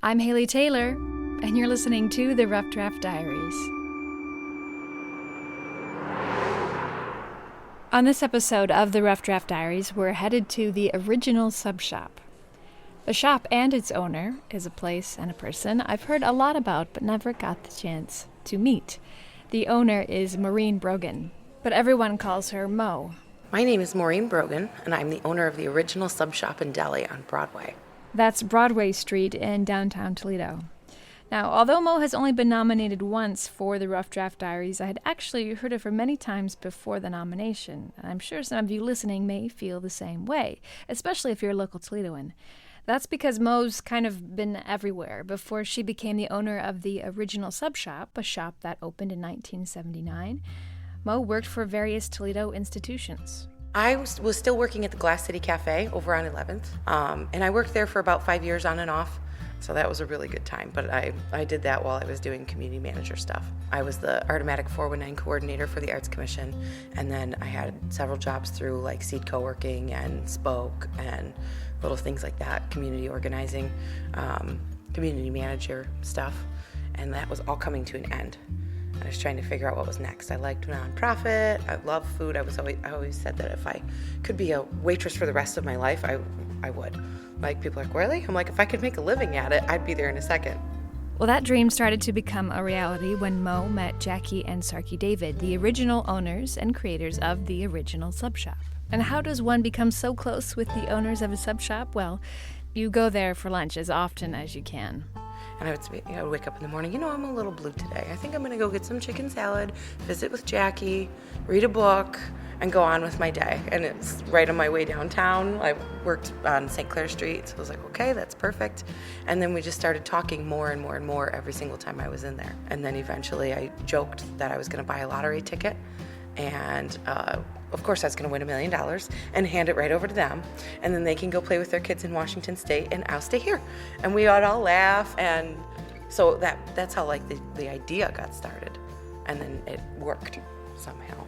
I'm Haley Taylor, and you're listening to the Rough Draft Diaries. On this episode of the Rough Draft Diaries, we're headed to the original sub shop. The shop and its owner is a place and a person I've heard a lot about but never got the chance to meet. The owner is Maureen Brogan, but everyone calls her Mo. My name is Maureen Brogan, and I'm the owner of the original sub shop and deli on Broadway. That's Broadway Street in downtown Toledo. Now, although Mo has only been nominated once for the Rough Draft Diaries, I had actually heard of her many times before the nomination, and I'm sure some of you listening may feel the same way, especially if you're a local Toledoan. That's because Mo's kind of been everywhere. Before she became the owner of the original sub shop, a shop that opened in 1979, Mo worked for various Toledo institutions. I was still working at the Glass City Cafe over on 11th, and I worked there for about 5 years on and off, so that was a really good time. But I did that while I was doing community manager stuff. I was the Artomatic 419 coordinator for the Arts Commission, and then I had several jobs through like Seed Co-working and Spoke and little things like that, community organizing, community manager stuff, and that was all coming to an end. I was trying to figure out what was next. I liked nonprofit. I love food. I always said that if I could be a waitress for the rest of my life, I would. Like, people are like, really? I'm like, if I could make a living at it, I'd be there in a second. Well, that dream started to become a reality when Mo met Jackie and Sarky David, the original owners and creators of the original sub shop. And how does one become so close with the owners of a sub shop? Well, you go there for lunch as often as you can. And I would wake up in the morning, I'm a little blue today. I think I'm going to go get some chicken salad, visit with Jackie, read a book, and go on with my day. And it's right on my way downtown. I worked on St. Clair Street, so I was like, okay, that's perfect. And then we just started talking more and more and more every single time I was in there. And then eventually I joked that I was going to buy a lottery ticket. And of course I was going to win $1 million and hand it right over to them. And then they can go play with their kids in Washington State, and I'll stay here. And we would all laugh. And so that's how like the idea got started. And then it worked somehow.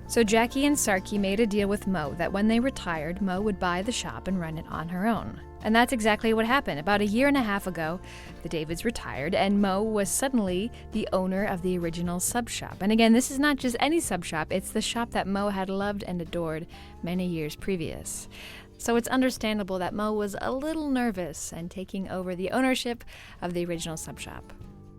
So Jackie and Sarky made a deal with Mo that when they retired, Mo would buy the shop and run it on her own. And that's exactly what happened. About 1.5 years ago, the Davids retired, and Mo was suddenly the owner of the original sub shop. And again, this is not just any sub shop, it's the shop that Mo had loved and adored many years previous. So it's understandable that Mo was a little nervous and taking over the ownership of the original sub shop.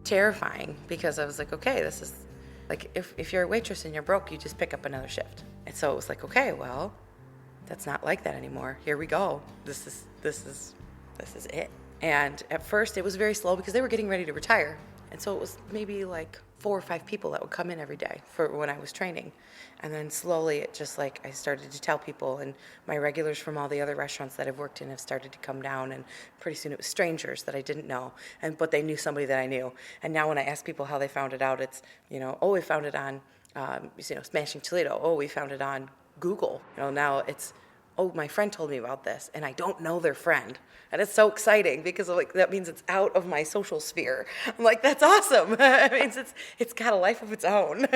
Terrifying, because I was like, okay, this is like, if you're a waitress and you're broke, you just pick up another shift. And so it was like, okay, well, that's not like that anymore. Here we go. This is it. And at first it was very slow because they were getting ready to retire. And so it was maybe like 4 or 5 people that would come in every day for when I was training. And then slowly it just like I started to tell people, and my regulars from all the other restaurants that I've worked in have started to come down, and pretty soon it was strangers that I didn't know, but they knew somebody that I knew. And now when I ask people how they found it out, it's, oh, we found it on, Smashing Toledo. Oh, we found it on Google. Now it's, oh, my friend told me about this, and I don't know their friend. And it's so exciting because that means it's out of my social sphere. I'm like, that's awesome. It means it's got a life of its own.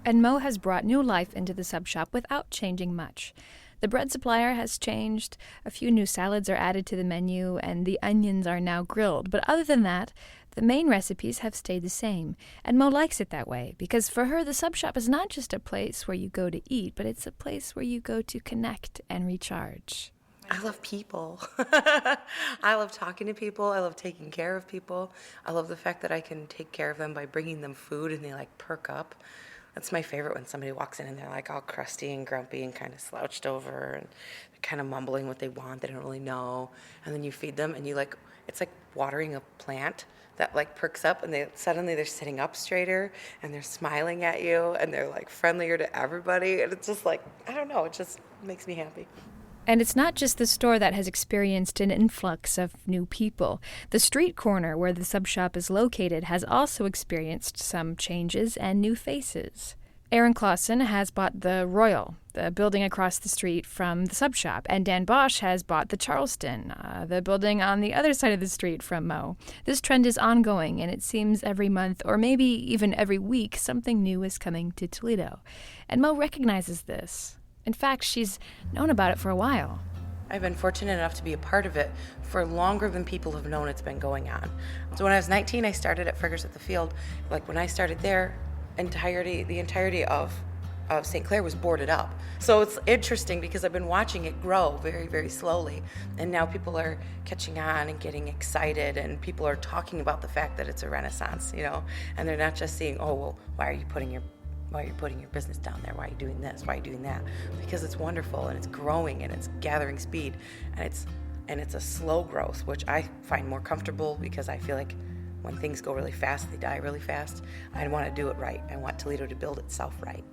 And Mo has brought new life into the sub shop without changing much. The bread supplier has changed, a few new salads are added to the menu, and the onions are now grilled. But other than that, the main recipes have stayed the same. And Mo likes it that way, because for her, the sub shop is not just a place where you go to eat, but it's a place where you go to connect and recharge. I love people. I love talking to people. I love taking care of people. I love the fact that I can take care of them by bringing them food and they perk up. That's my favorite, when somebody walks in and they're all crusty and grumpy and kind of slouched over and they're kind of mumbling what they want. They don't really know. And then you feed them and it's like watering a plant that perks up, and suddenly they're sitting up straighter and they're smiling at you and they're friendlier to everybody. And it's just I don't know, it just makes me happy. And it's not just the store that has experienced an influx of new people. The street corner where the sub shop is located has also experienced some changes and new faces. Aaron Clausen has bought the Royal, the building across the street from the sub shop, and Dan Bosch has bought the Charleston, the building on the other side of the street from Mo. This trend is ongoing, and it seems every month, or maybe even every week, something new is coming to Toledo. And Mo recognizes this. In fact, she's known about it for a while. I've been fortunate enough to be a part of it for longer than people have known it's been going on. So when I was 19, I started at Friggers at the Field. Like when I started there, the entirety of St. Clair was boarded up. So it's interesting because I've been watching it grow very, very slowly. And now people are catching on and getting excited, and people are talking about the fact that it's a renaissance, and they're not just seeing, oh, well, why are you putting your business down there? Why are you doing this? Why are you doing that? Because it's wonderful and it's growing and it's gathering speed, and it's a slow growth, which I find more comfortable because I feel like when things go really fast, they die really fast. I want to do it right. I want Toledo to build itself right.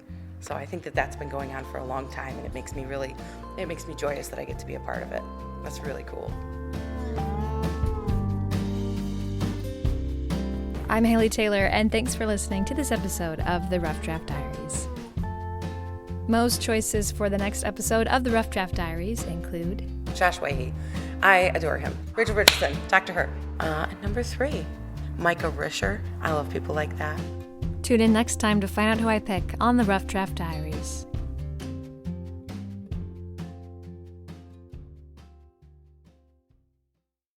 So I think that that's been going on for a long time, and it makes me joyous that I get to be a part of it. That's really cool. I'm Haley Taylor, and thanks for listening to this episode of the Rough Draft Diaries. Mo's choices for the next episode of the Rough Draft Diaries include Josh Wahey. I adore him. Rachel Richardson. Talk to her. And number 3, Micah Risher. I love people like that. Tune in next time to find out who I pick on the Rough Draft Diaries.